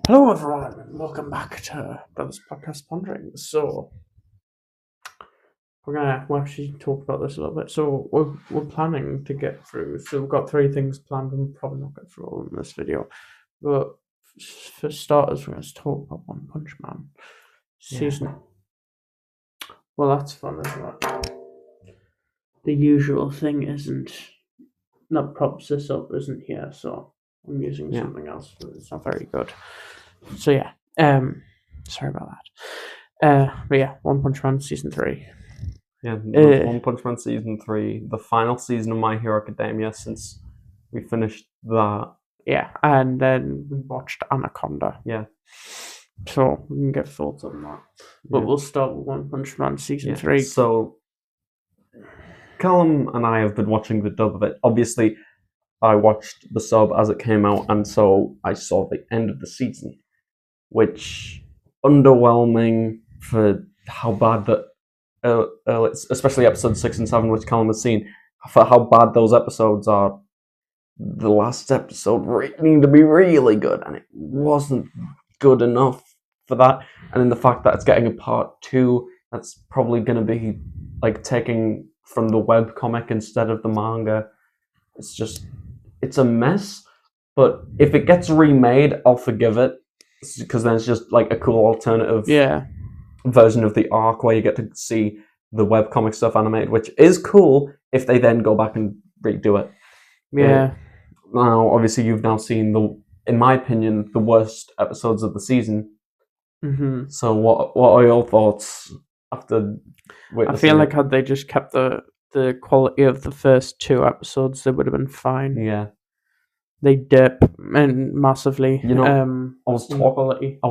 Hello, everyone, and welcome back to Brothers Podcast Pondering. So, we'll actually talk about this a little bit. So, we're planning to get through. So, we've got 3 things planned. We'll probably not get through all in this video, but for starters, we're going to talk about One Punch Man season. Well, that's fun, isn't it? The usual thing that props this up isn't here, so I'm using something else, but it's not very good. So yeah, sorry about that. But yeah, One Punch Man season 3. Yeah, One Punch Man season 3, the final season of My Hero Academia since we finished that. Yeah, and then we watched Anaconda. Yeah. So we can get thoughts on that. But we'll start with One Punch Man season 3. So Callum and I have been watching the dub of it. Obviously, I watched the sub as it came out, and so I saw the end of the season, which underwhelming for how bad that, especially episodes 6 and 7, which Callum has seen, for how bad those episodes are. The last episode needed to be really good, and it wasn't good enough for that. And then the fact that it's getting a part 2, that's probably going to be like taking from the webcomic instead of the manga. It's a mess. But if it gets remade, I'll forgive it, because then it's just like a cool alternative version of the arc where you get to see the webcomic stuff animated, which is cool if they then go back and redo it. Yeah. Now, obviously, you've now seen in my opinion, the worst episodes of the season. Mm-hmm. So, what are your thoughts after? I feel like had they just kept the quality of the first 2 episodes, they would have been fine. Yeah. They dip massively. You know, I was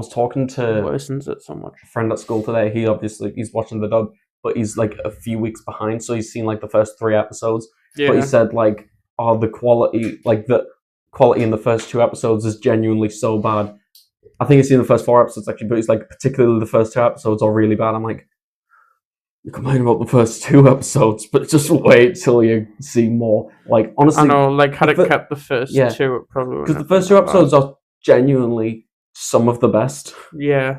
talking to worsens it so much. A friend at school today. He's watching the dub, but he's like a few weeks behind, so he's seen like the first 3 episodes. Yeah. But he said like, the quality in the first 2 episodes is genuinely so bad. I think he's seen the first 4 episodes actually, but he's like, particularly the first 2 episodes are really bad. I'm like, you complain about the first 2 episodes, but just wait till you see more. Like, honestly, I know, like, had it kept the first 2, it probably would. Because the first 2 episodes are genuinely some of the best. Yeah.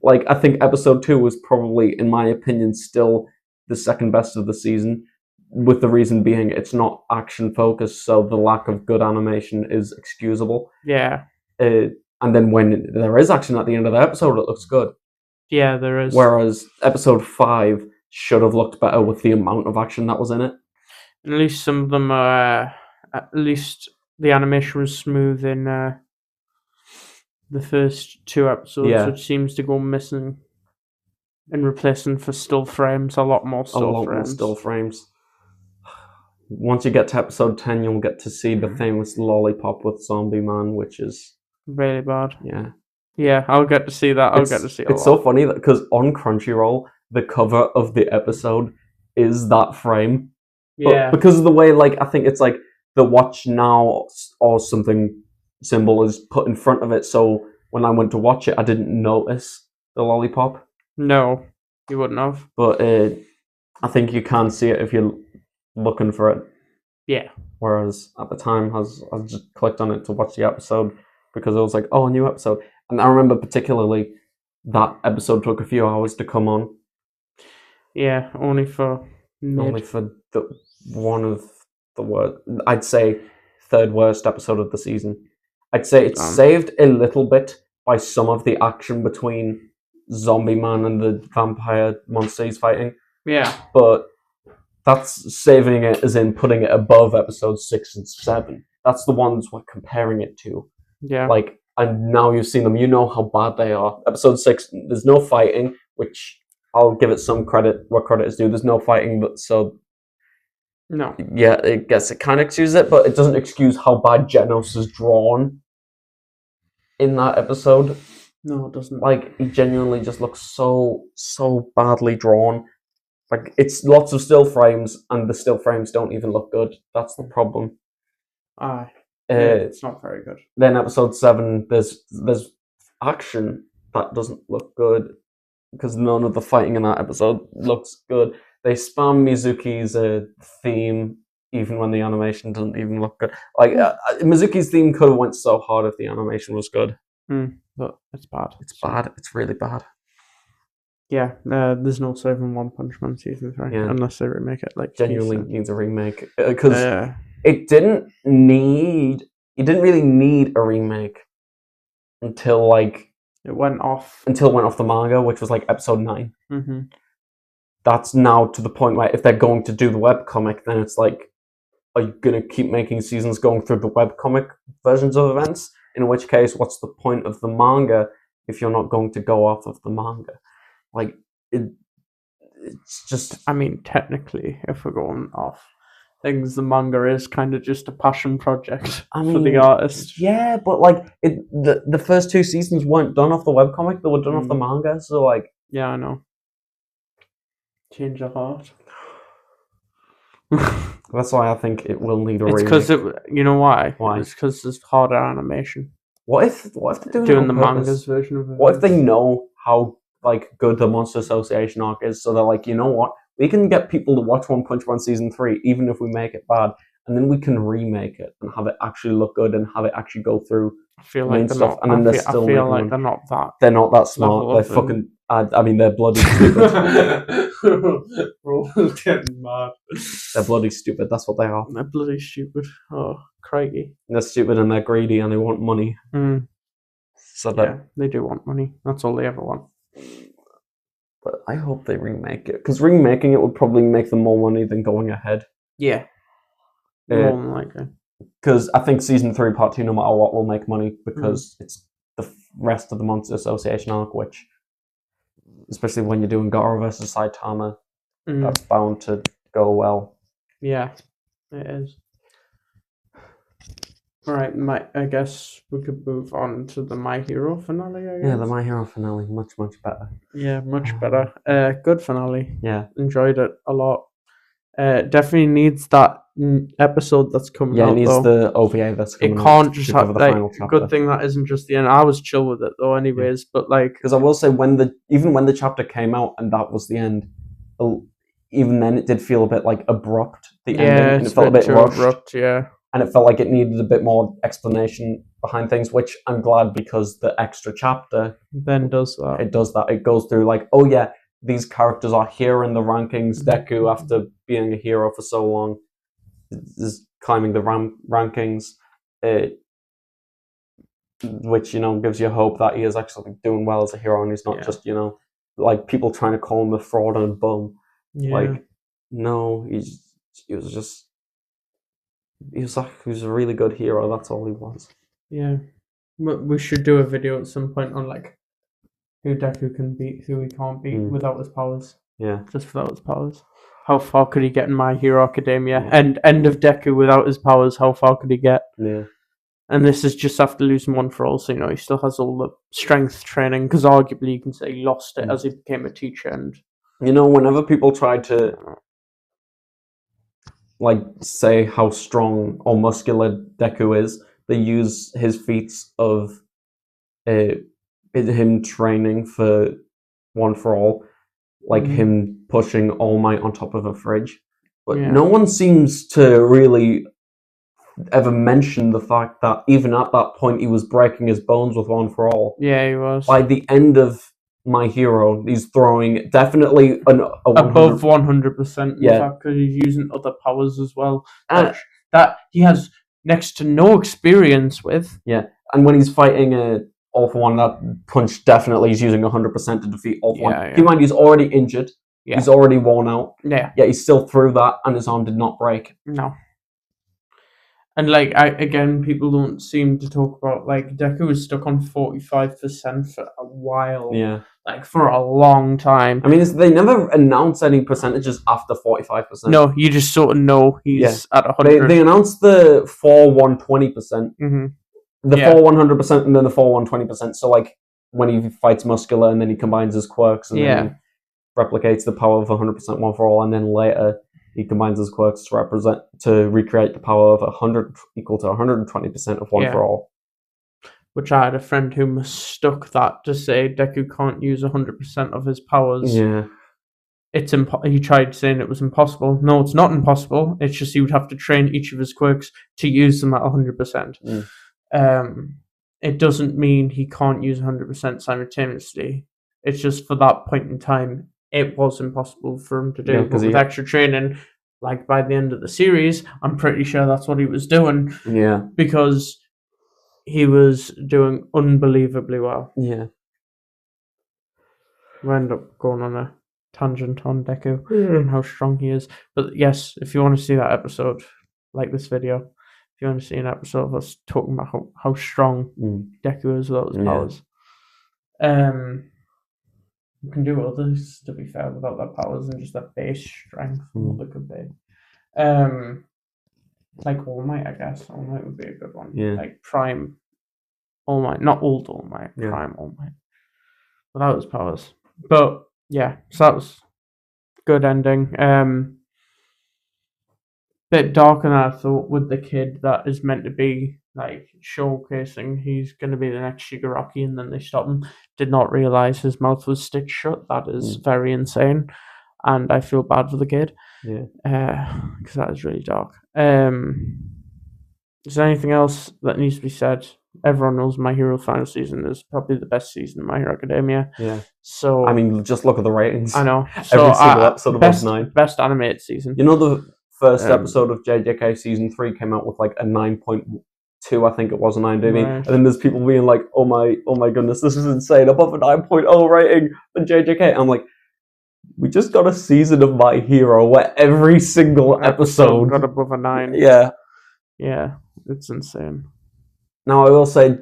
Like, I think episode 2 was probably, in my opinion, still the second best of the season, with the reason being it's not action focused, so the lack of good animation is excusable. Yeah. And then when there is action at the end of the episode, it looks good. Yeah, there is. Whereas episode 5 should have looked better with the amount of action that was in it. At least some of them are. At least the animation was smooth in the first 2 episodes, which seems to go missing and replacing for still frames. A lot more still frames. Once you get to episode 10, you'll get to see the famous lollipop with Zombie Man, which is really bad. Yeah. Yeah, I'll get to see that. It's so funny because on Crunchyroll, the cover of the episode is that frame. Yeah. But because of the way, like, I think it's like the watch now or something symbol is put in front of it, so when I went to watch it, I didn't notice the lollipop. No, you wouldn't have. But I think you can see it if you're looking for it. Yeah. Whereas at the time, I just clicked on it to watch the episode because I was like, oh, a new episode. And I remember particularly that episode took a few hours to come on. Yeah, only for one of the worst, I'd say 3rd worst episode of the season. I'd say it's saved a little bit by some of the action between Zombie Man and the vampire monster he's fighting. Yeah. But that's saving it as in putting it above episodes 6 and 7. That's the ones we're comparing it to. Yeah. Like, and now you've seen them, you know how bad they are. Episode 6, there's no fighting, which I'll give it some credit where credit is due. There's no fighting, but so... No. Yeah, I guess it kind of excuses it, but it doesn't excuse how bad Genos is drawn in that episode. No, it doesn't. Like, he genuinely just looks so badly drawn. Like, it's lots of still frames, and the still frames don't even look good. That's the problem. Aye. It's not very good. Then episode 7, there's action that doesn't look good, because none of the fighting in that episode looks good. They spam Mizuki's theme, even when the animation doesn't even look good. Like, Mizuki's theme could have went so hard if the animation was good. but it's bad. It's bad. It's really bad. Yeah, there's no saving One Punch Man season 3 unless they remake it. Like Genuinely needs a remake because it didn't really need a remake until like it went off the manga, which was like episode 9. Mm-hmm. That's now to the point where if they're going to do the webcomic, then it's like, are you gonna keep making seasons going through the webcomic versions of events? In which case, what's the point of the manga if you're not going to go off of the manga? Like it's just. I mean, technically, if we're going off things, the manga is kind of just a passion project for the artist. Yeah, but like the first 2 seasons weren't done off the webcomic; they were done off the manga. So like, yeah, I know. Change of heart. That's why I think it will need a remake. It's because you know why? Why? It's because there's harder animation. What if they're doing the manga's version of it? What if they know how like good the Monster Association arc is, so they're like, you know what, we can get people to watch One Punch Man season 3 even if we make it bad, and then we can remake it and have it actually look good and have it actually go through I feel like main stuff. And then they're still I feel like they're not that. They're not that smart. They're fucking. I mean, they're bloody stupid. We're getting mad. They're bloody stupid. That's what they are. They're bloody stupid. Oh, crikey. They're stupid and they're greedy and they want money. So they do want money. That's all they ever want. But I hope they remake it, because remaking it would probably make them more money than going ahead. Yeah. More than likely. Because I think season 3, part 2, no matter what, will make money because it's the rest of the Monster Association arc, which, especially when you're doing Goro versus Saitama, that's bound to go well. Yeah, it is. Alright, I guess we could move on to the My Hero finale, I guess. Yeah, the My Hero finale, much, much better. Yeah, much better. Good finale. Yeah. Enjoyed it a lot. Definitely needs that episode that's coming out. Yeah, it needs the OVA that's coming out. It can't just have the final chapter. Good thing that isn't just the end. I was chill with it though, anyways. But like, because I will say, even when the chapter came out and that was the end, even then it did feel a bit like abrupt. The ending, and it felt a bit rushed. Abrupt, yeah. And it felt like it needed a bit more explanation behind things, which I'm glad, because the extra chapter then does that. It does that. It goes through like, oh yeah, these characters are here in the rankings. Deku, after being a hero for so long, is climbing the rankings, which, gives you hope that he is actually doing well as a hero and he's not just, like people trying to call him a fraud and a bum. Yeah. Like, no, he was a really good hero. That's all he was. Yeah. We should do a video at some point on like who Deku can beat, who he can't beat without his powers. Yeah. Just without his powers. How far could he get in My Hero Academia? Yeah. And end of Deku without his powers, how far could he get? Yeah. And this is just after losing One for All, so he still has all the strength training, because arguably you can say he lost it as he became a teacher. And whenever people try to like say how strong or muscular Deku is, they use his feats of him training for One for All, like him pushing All Might on top of a fridge. But no one seems to really ever mention the fact that even at that point he was breaking his bones with One for All. Yeah, he was. By the end of My Hero, he's throwing definitely above 100%. Yeah, because he's using other powers as well that he has next to no experience with. Yeah, and when he's fighting All For One, that punch definitely is using 100% to defeat All For One. Yeah. Keep in mind, he's already injured. Yeah. He's already worn out. Yeah. Yet he still threw that, and his arm did not break. No. And again, people don't seem to talk about Deku was stuck on 45% for a while. Yeah. For a long time. I mean, they never announce any percentages after 45%. No, you just sort of know he's at 100. They announced the 4-1-20%. Mm-hmm. The 4-100% and then the 4-1-20%. So when he fights Muscular and then he combines his quirks and then he replicates the power of 100% One for All, and then later he combines his quirks to recreate the power of 100 equal to 120% of One for All. Which I had a friend who mistook that to say Deku can't use 100% of his powers. Yeah. He tried saying it was impossible. No, it's not impossible. It's just he would have to train each of his quirks to use them at 100%. it doesn't mean he can't use 100% simultaneously. It's just for that point in time, it was impossible for him to do. Yeah, but 'cause with extra training, like by the end of the series, I'm pretty sure that's what he was doing Yeah. because he was doing unbelievably well. Yeah. We end up going on a tangent on Deku and how strong he is. But yes, if you want to see that episode, like this video, if you want to see an episode of us talking about how strong Deku is with his powers, you can do others, to be fair, without their powers and just that base strength and what they could be. Like All Might, I guess. All Might would be a good one. Yeah. Like Prime All Might, not Old All Might, Yeah. Prime All Might. Without his powers. But yeah, so that was good ending. Bit darker than I thought with the kid that is meant to be like showcasing he's going to be the next Shigaraki, and then they stop him. Did not realize his mouth was stitched shut. That is very insane, and I feel bad for the kid. Yeah, because that is really dark. Is there anything else that needs to be said? Everyone knows My Hero final season is probably the best season of My Hero Academia. Yeah. So I mean, just look at the ratings. I know. Every single episode above 9. Best animated season. You know, the first episode of JJK season 3 came out with like a 9.2, I think it was, on IMDb. Right. And then there's people being like, oh my goodness, this is insane, above a 9.0 rating on JJK. I'm like, we just got a season of My Hero where every single episode got above a 9. Yeah. Yeah, it's insane. Now, I will say,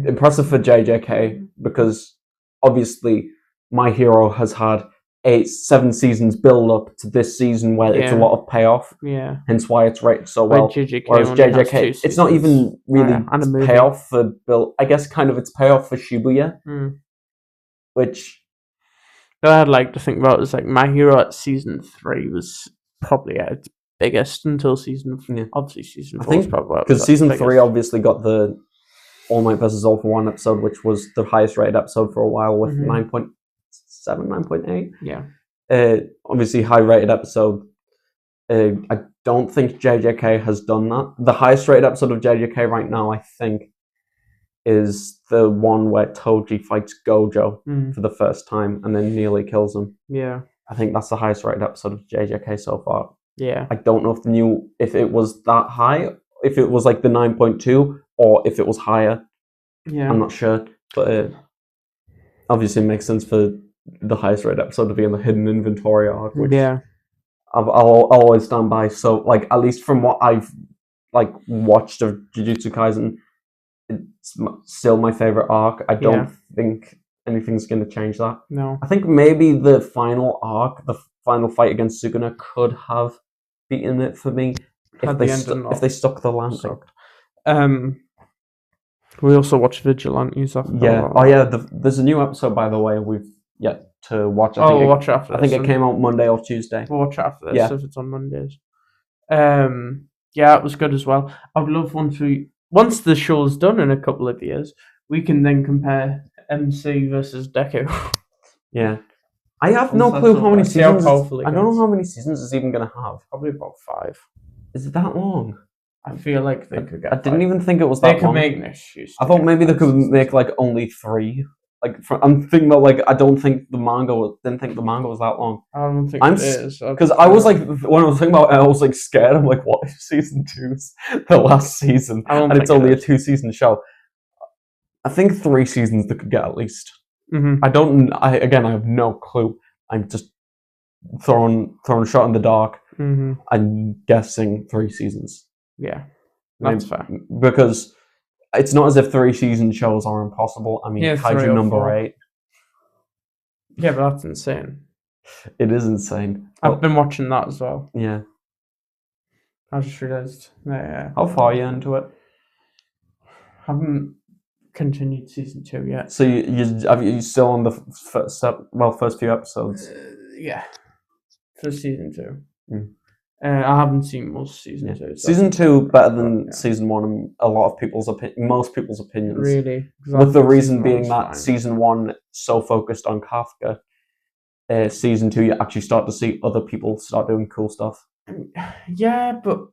impressive for JJK, because obviously My Hero has had 7 seasons build up to this season where it's a lot of payoff. Yeah. Hence why it's rated so well. Whereas JJK, it's not even really payoff for Bill. I guess kind of it's payoff for Shibuya, which. But I'd like to think about is like My Hero at season 3 was probably at its biggest until season. Obviously, season 4 was probably because season 3 obviously got the All Might vs. All for One episode, which was the highest rated episode for a while with 9.7, 9.8. Yeah. Obviously, high rated episode. I don't think JJK has done that. The highest rated episode of JJK right now, I think, is the one where Toji fights Gojo for the first time and then nearly kills him. Yeah. I think that's the highest rated episode of JJK so far. Yeah. I don't know if it was that high, if it was like the 9.2, or if it was higher. Yeah. I'm not sure. But obviously it makes sense for the highest rated episode to be in the hidden inventory arc, which I'll always stand by. So, like, at least from what I've like watched of Jujutsu Kaisen, it's still my favorite arc. I don't think anything's going to change that. No. I think maybe the final arc, the final fight against Sukuna, could have beaten it for me if they stuck the landing. We also watched Vigilantes after that. There's a new episode, by the way, we've yet to watch. We'll watch it after this. I think it came out Monday or Tuesday. We'll watch it after this if it's on Mondays. It was good as well. I would love once the show's done in a couple of years, we can then compare MC versus Deku. Yeah. I have no clue how many seasons. I don't know how many seasons it's even going to have. Probably about 5. Is it that long? I feel like they could get. I didn't even think it was that long. They could make issues. I thought maybe they could make like only 3. Like I'm thinking about like I didn't think the manga was that long. I don't think it is because I was like when I was thinking about it, I was like scared. I'm like, what if season 2's the last season and it's only a 2-season show? I think 3 seasons they could get at least. Mm-hmm. I have no clue. I'm just throwing a shot in the dark. Mm-hmm. I'm guessing 3 seasons. Yeah, that's fair. Because it's not as if 3-season shows are impossible. I mean, Kaiju number 8. Yeah, but that's insane. It is insane. I've been watching that as well. Yeah. I just realised. How far are you into it? Haven't continued season 2 yet. So you still on the first few episodes? Yeah. For season 2. I haven't seen most season 2. So season 2 better than season 1 in a lot of most people's opinions. Really? With the reason being that season 1 so focused on Kafka, season 2 you actually start to see other people start doing cool stuff. Yeah, but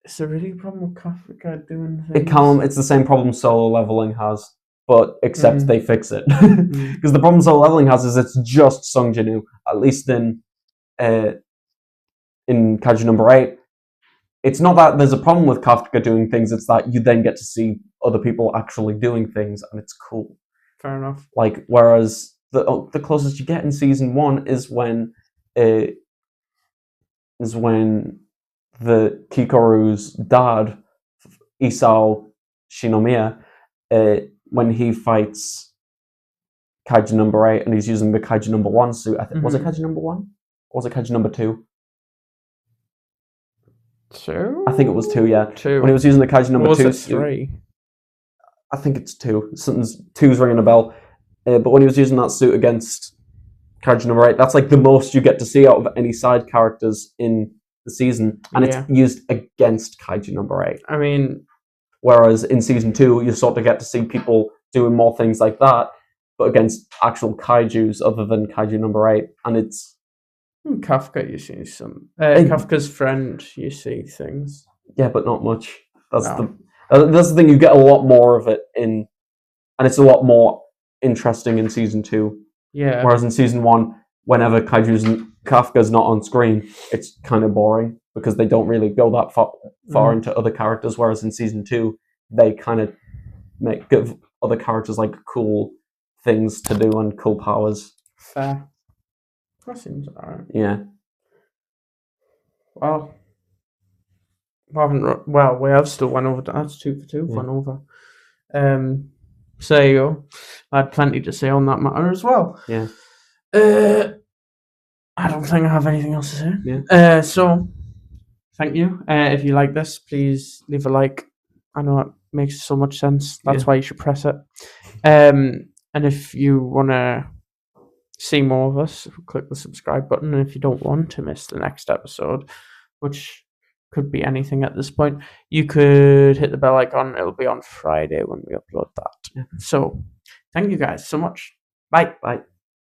is there really a problem with Kafka doing things? It's the same problem Solo Leveling has. but except they fix it. Because the problem Solo Leveling has is it's just Sung Jin-woo, at least in Kaiju number 8. It's not that there's a problem with Kafka doing things, it's that you then get to see other people actually doing things, and it's cool. Fair enough. Like, whereas the closest you get in season 1 is when the Kikoru's dad, Isao Shinomiya, when he fights Kaiju number 8 and he's using the Kaiju number 1 suit. I think was it Kaiju number 1? Or was it Kaiju number 2? 2? I think it was 2, yeah. 2. When he was using the Kaiju number 2 suit. 3? I think it's 2. Something's 2's ringing a bell. But when he was using that suit against Kaiju number 8, that's like the most you get to see out of any side characters in the season, and it's used against Kaiju number 8. I mean, whereas in season 2, you sort of get to see people doing more things like that, but against actual kaijus other than Kaiju number 8, and it's Kafka, you see some. Kafka's friend, you see things. Yeah, but not much. That's the thing. You get a lot more of it in, and it's a lot more interesting in season 2. Yeah. Whereas in season 1, whenever Kafka's not on screen, it's kind of boring because they don't really go that far into other characters. Whereas in season 2, they kind of give other characters like cool things to do and cool powers. Fair. That seems alright. Yeah. Well, we have still went over. That's 2 for 2. Went over. So there you go. I had plenty to say on that matter as well. Yeah. I don't think I have anything else to say. Yeah. So thank you. If you like this, please leave a like. I know it makes so much sense. That's why you should press it. And if you want to see more of us, click the subscribe button. And if you don't want to miss the next episode, which could be anything at this point, you could hit the bell icon. It'll be on Friday when we upload that. Yeah. So thank you guys so much. Bye. Bye.